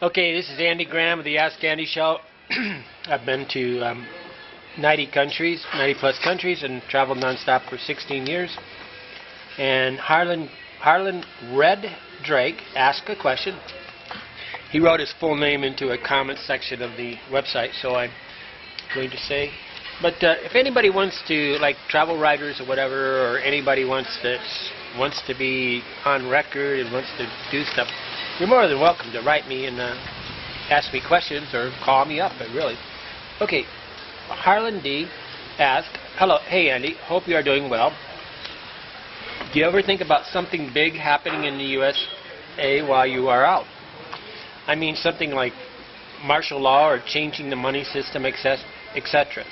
Okay, this is Andy Graham of the Ask Andy Show. I've been to 90 countries, 90 plus countries, and traveled nonstop for 16 years. And Harlan Red Drake asked a question. He wrote his full name into a comment section of the website, so I'm going to say. But if anybody wants to, like travel writers or whatever, or anybody wants to be on record and wants to do stuff, you're more than welcome to write me and ask me questions or call me up. Really. Okay, Harlan D. asked, "Hello, hey Andy, hope you are doing well. Do you ever think about something big happening in the USA while you are out? I mean something like martial law or changing the money system, etc.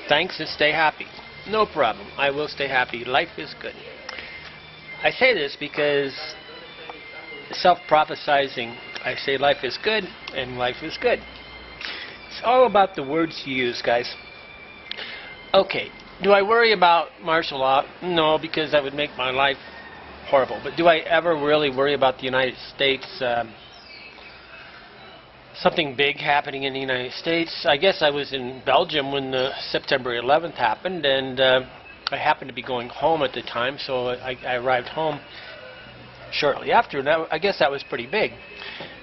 Thanks and stay happy." No problem. I will stay happy. Life is good. I say this because self-prophesizing, I say life is good and life is good. It's all about the words you use, guys. Okay, do I worry about martial law? No, because that would make my life horrible. But do I ever really worry about the United States, something big happening in the United States? I guess I was in Belgium when the September 11th happened, and I happened to be going home at the time, so I arrived home shortly after, and I guess that was pretty big.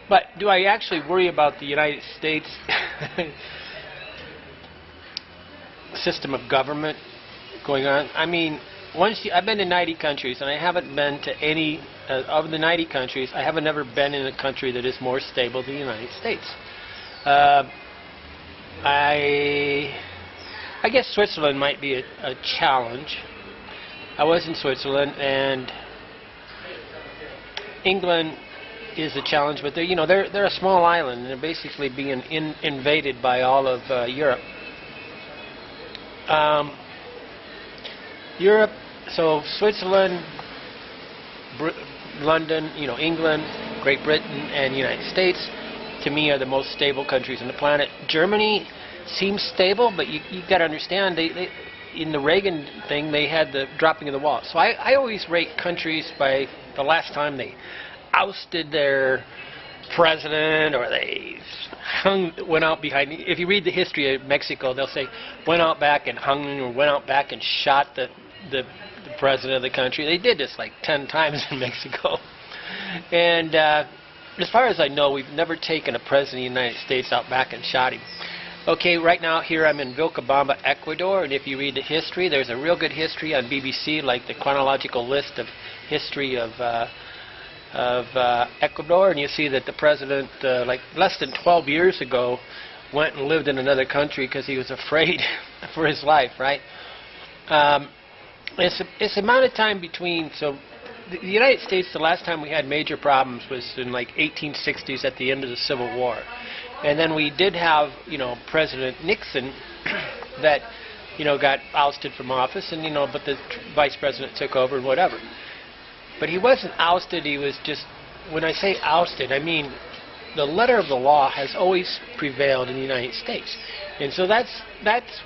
But do I actually worry about the United States system of government going on? I mean, I've been to 90 countries, and I haven't been to any of the 90 countries. I haven't ever been in a country that is more stable than the United States. I guess Switzerland might be a challenge. I was in Switzerland, and England is a challenge, but they're a small island, and they're basically being invaded by all of Europe. Europe, so Switzerland, London, England, Great Britain, and United States, to me, are the most stable countries on the planet. Germany seems stable, but you got to understand, they in the Reagan thing, they had the dropping of the wall. So I always rate countries by the last time they ousted their president, or they went out behind. If you read the history of Mexico, they'll say went out back and hung, or went out back and shot the president of the country. They did this like 10 times in Mexico. And as far as I know, we've never taken a president of the United States out back and shot him. Okay, right now here I'm in Vilcabamba, Ecuador, and if you read the history, there's a real good history on BBC, like the chronological list of history of Ecuador, and you see that the president, like less than 12 years ago, went and lived in another country because he was afraid for his life, right? It's the amount of time between, so the United States, the last time we had major problems was in like 1860s at the end of the Civil War. And then we did have, President Nixon that, got ousted from office, and, but the vice president took over and whatever. But he wasn't ousted, he was just, when I say ousted, I mean the letter of the law has always prevailed in the United States. And so that's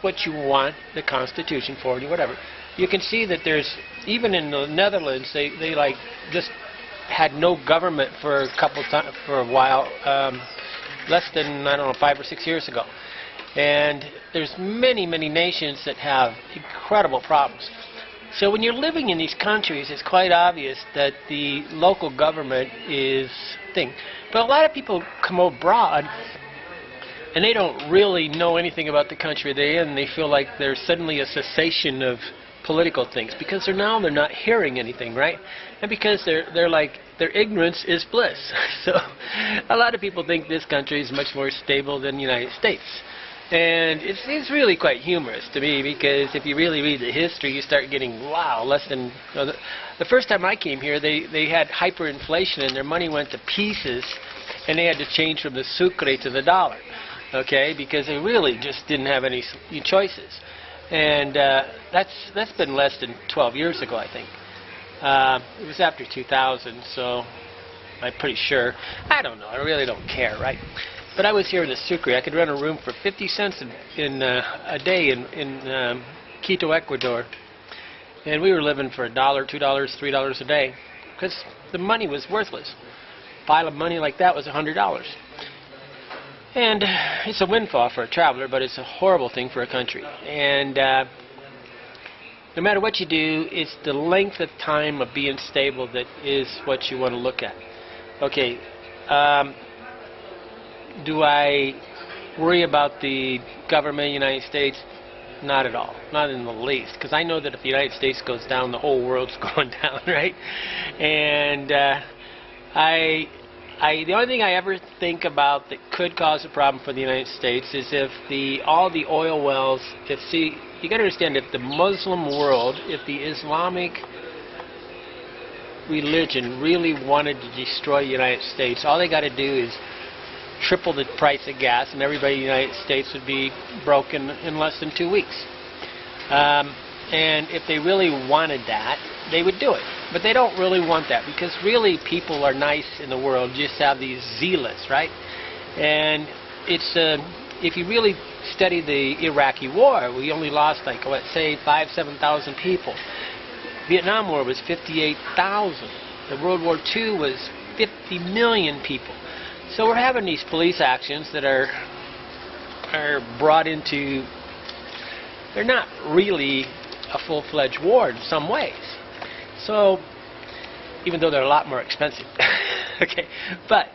what you want the Constitution for, and whatever. You can see that there's, even in the Netherlands, they like just had no government for a while, less than, 5 or 6 years ago. And there's many, many nations that have incredible problems. So when you're living in these countries, it's quite obvious that the local government is thing. But a lot of people come abroad, and they don't really know anything about the country they're in. They feel like there's suddenly a cessation of political things because they're not hearing anything, right? And because they're like, their ignorance is bliss. So a lot of people think this country is much more stable than the United States. And it's really quite humorous to me, because if you really read the history, you start getting, wow, less than... the first time I came here, they had hyperinflation, and their money went to pieces, and they had to change from the sucre to the dollar, okay, because they really just didn't have any choices. And that's been less than 12 years ago, I think. It was after 2000, so I'm pretty sure. I don't know. I really don't care, right? But I was here in the Sucre. I could rent a room for 50 cents in a day in Quito, Ecuador. And we were living for $1, $2, $3 a day because the money was worthless. pile of money like that was $100. And it's a windfall for a traveler, but it's a horrible thing for a country. And no matter what you do, it's the length of time of being stable that is what you want to look at. Okay, do I worry about the government of the United States? Not at all, not in the least, because I know that if the United States goes down, the whole world's going down, right? And the only thing I ever think about that could cause a problem for the United States is if all the oil wells, you got to understand, if the Muslim world, if the Islamic religion really wanted to destroy the United States, all they got to do is triple the price of gas, and everybody in the United States would be broken in less than 2 weeks. And if they really wanted that, they would do it. But they don't really want that, because really people are nice in the world. You just have these zealots, right? And it's if you really study the Iraqi war, we only lost, like, let's say 7,000 people. Vietnam War was 58,000. The World War II was 50 million people. So we're having these police actions that are brought into, they're not really a full-fledged war in some ways. So, even though they're a lot more expensive. Okay, but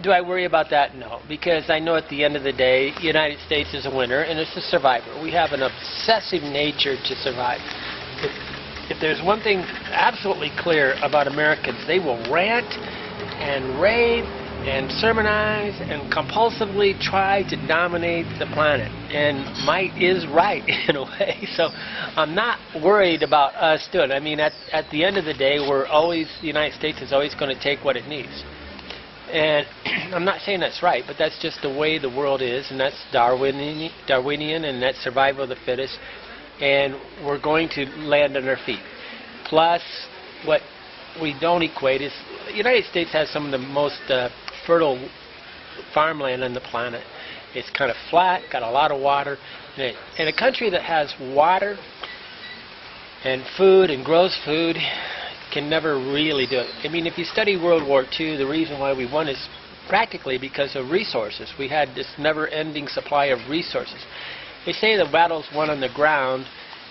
do I worry about that? No, because I know at the end of the day, the United States is a winner, and it's a survivor. We have an obsessive nature to survive. If there's one thing absolutely clear about Americans, they will rant and rave and sermonize and compulsively try to dominate the planet. And might is right in a way. So I'm not worried about us doing it. I mean, at the end of the day, the United States is always going to take what it needs. And I'm not saying that's right, but that's just the way the world is, and that's Darwinian, and that's survival of the fittest. And we're going to land on our feet. Plus, what we don't equate is the United States has some of the most fertile farmland on the planet. It's kind of flat, got a lot of water. And a country that has water and food and grows food can never really do it. I mean, if you study World War II, the reason why we won is practically because of resources. We had this never-ending supply of resources. They say the battle's won on the ground,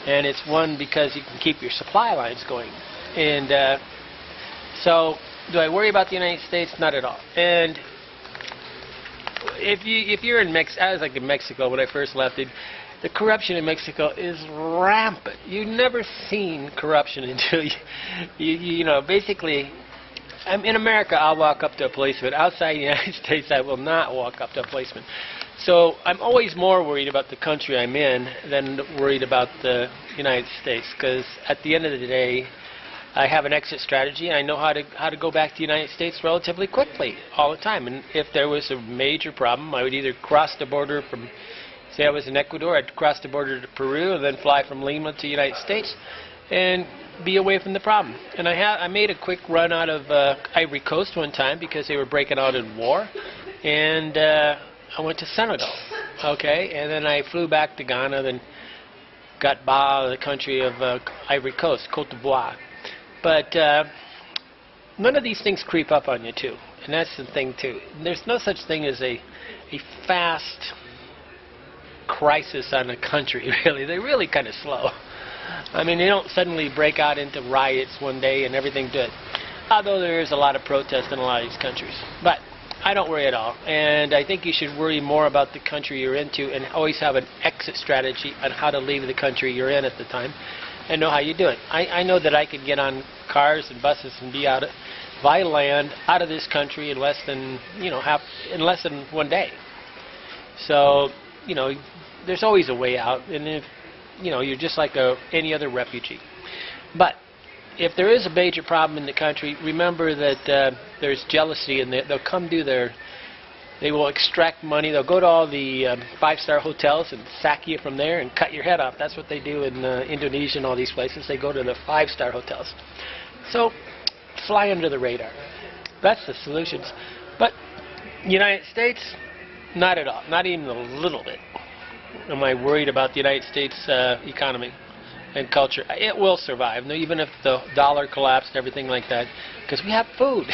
and it's won because you can keep your supply lines going. And so, do I worry about the United States? Not at all. And if you're in Mexico, I was like in Mexico when I first left it. The corruption in Mexico is rampant. You've never seen corruption until you know, basically, in America, I'll walk up to a policeman. Outside the United States, I will not walk up to a policeman. So I'm always more worried about the country I'm in than worried about the United States, because at the end of the day, I have an exit strategy, and I know how to go back to the United States relatively quickly all the time. And if there was a major problem, I would either cross the border from, say I was in Ecuador, I'd cross the border to Peru and then fly from Lima to the United States and be away from the problem. And I made a quick run out of Ivory Coast one time because they were breaking out in war, and I went to Senegal, okay, and then I flew back to Ghana, then got the country of Ivory Coast, Côte d'Ivoire. But none of these things creep up on you, too. And that's the thing, too. There's no such thing as a fast crisis on a country, really. They're really kind of slow. I mean, they don't suddenly break out into riots one day and everything good. Although there is a lot of protest in a lot of these countries. But I don't worry at all. And I think you should worry more about the country you're into and always have an exit strategy on how to leave the country you're in at the time. And know how you do it. I know that I could get on cars and buses and be out if I land out of this country in less than in less than 1 day. So there's always a way out, and if you're just like any other refugee. But if there is a major problem in the country, remember that there's jealousy, and they'll come do they will extract money. They'll go to all the five-star hotels and sack you from there and cut your head off. That's what they do in Indonesia and all these places. They go to the five-star hotels. So fly under the radar. That's the solutions. But United States, not at all. Not even a little bit am I worried about the United States economy and culture. It will survive, even if the dollar collapsed and everything like that, because we have food.